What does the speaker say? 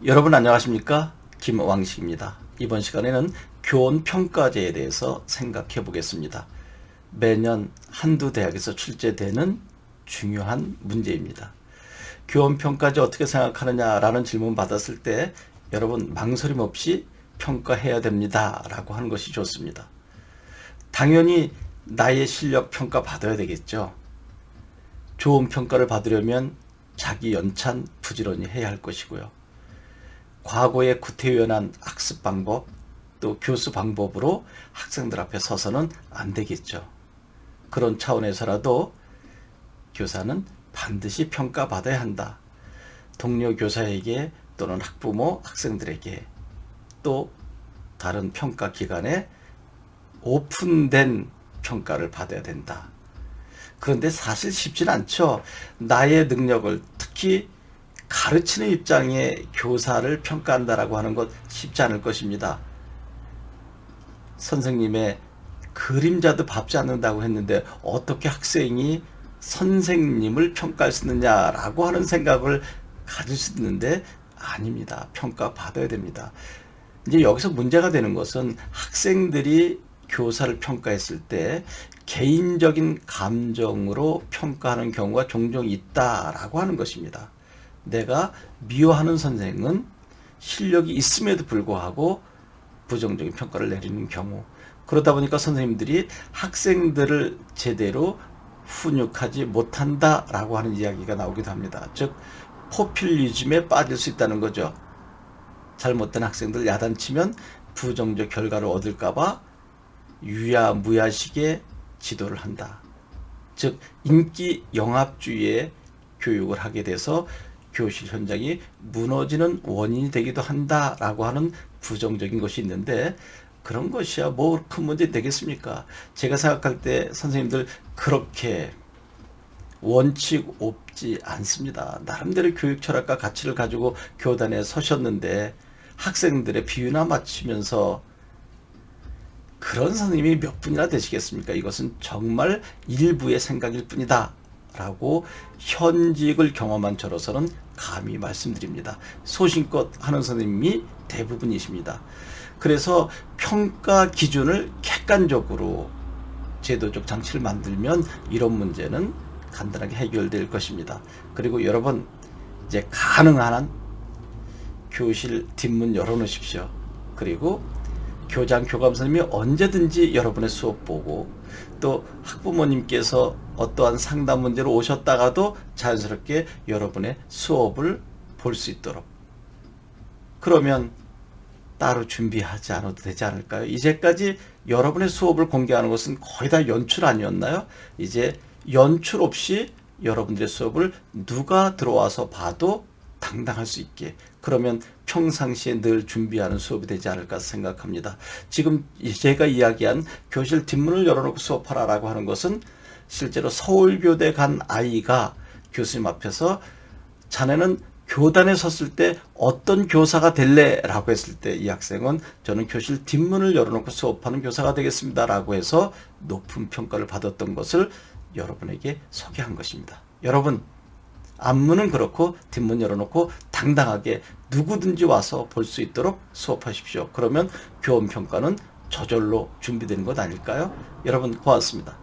여러분 안녕하십니까? 김왕식입니다. 이번 시간에는 교원평가제에 대해서 생각해 보겠습니다. 매년 한두 대학에서 출제되는 중요한 문제입니다. 교원평가제 어떻게 생각하느냐라는 질문 받았을 때 여러분 망설임 없이 평가해야 됩니다 라고 하는 것이 좋습니다. 당연히 나의 실력 평가 받아야 되겠죠. 좋은 평가를 받으려면 자기 연찬 부지런히 해야 할 것이고요. 과거의 구태연한 학습 방법 또 교수 방법으로 학생들 앞에 서서는 안 되겠죠. 그런 차원에서라도 교사는 반드시 평가받아야 한다. 동료 교사에게 또는 학부모, 학생들에게 또 다른 평가 기관에 오픈된 평가를 받아야 된다. 그런데 사실 쉽진 않죠. 나의 능력을 특히 가르치는 입장의 교사를 평가한다라고 하는 것 쉽지 않을 것입니다. 선생님의 그림자도 밟지 않는다고 했는데 어떻게 학생이 선생님을 평가할 수 있느냐라고 하는 생각을 가질 수 있는데 아닙니다. 평가받아야 됩니다. 이제 여기서 문제가 되는 것은 학생들이 교사를 평가했을 때 개인적인 감정으로 평가하는 경우가 종종 있다라고 하는 것입니다. 내가 미워하는 선생은 실력이 있음에도 불구하고 부정적인 평가를 내리는 경우, 그러다 보니까 선생님들이 학생들을 제대로 훈육하지 못한다라고 하는 이야기가 나오기도 합니다. 즉 포퓰리즘에 빠질 수 있다는 거죠. 잘못된 학생들 야단치면 부정적 결과를 얻을까봐 유야무야식의 지도를 한다. 즉 인기 영합주의의 교육을 하게 돼서 교실 현장이 무너지는 원인이 되기도 한다라고 하는 부정적인 것이 있는데, 그런 것이야 뭐 큰 문제 되겠습니까? 제가 생각할 때 선생님들 그렇게 원칙 없지 않습니다. 나름대로 교육 철학과 가치를 가지고 교단에 서셨는데 학생들의 비유나 맞추면서 그런 선생님이 몇 분이나 되시겠습니까? 이것은 정말 일부의 생각일 뿐이다 라고 현직을 경험한 저로서는 감히 말씀드립니다. 소신껏 하는 선생님이 대부분이십니다. 그래서 평가 기준을 객관적으로 제도적 장치를 만들면 이런 문제는 간단하게 해결될 것입니다. 그리고 여러분 이제 가능한 한 교실 뒷문 열어놓으십시오. 그리고 교장, 교감 선생님이 언제든지 여러분의 수업 보고 또 학부모님께서 어떠한 상담 문제로 오셨다가도 자연스럽게 여러분의 수업을 볼 수 있도록, 그러면 따로 준비하지 않아도 되지 않을까요? 이제까지 여러분의 수업을 공개하는 것은 거의 다 연출 아니었나요? 이제 연출 없이 여러분들의 수업을 누가 들어와서 봐도 당당할 수 있게, 그러면 평상시에 늘 준비하는 수업이 되지 않을까 생각합니다. 지금 제가 이야기한 교실 뒷문을 열어놓고 수업하라라고 하는 것은 실제로 서울교대 간 아이가 교수님 앞에서 자네는 교단에 섰을 때 어떤 교사가 될래? 라고 했을 때 이 학생은 저는 교실 뒷문을 열어놓고 수업하는 교사가 되겠습니다 라고 해서 높은 평가를 받았던 것을 여러분에게 소개한 것입니다. 여러분, 앞문은 그렇고 뒷문 열어놓고 당당하게 누구든지 와서 볼 수 있도록 수업하십시오. 그러면 교원평가는 저절로 준비되는 것 아닐까요? 여러분 고맙습니다.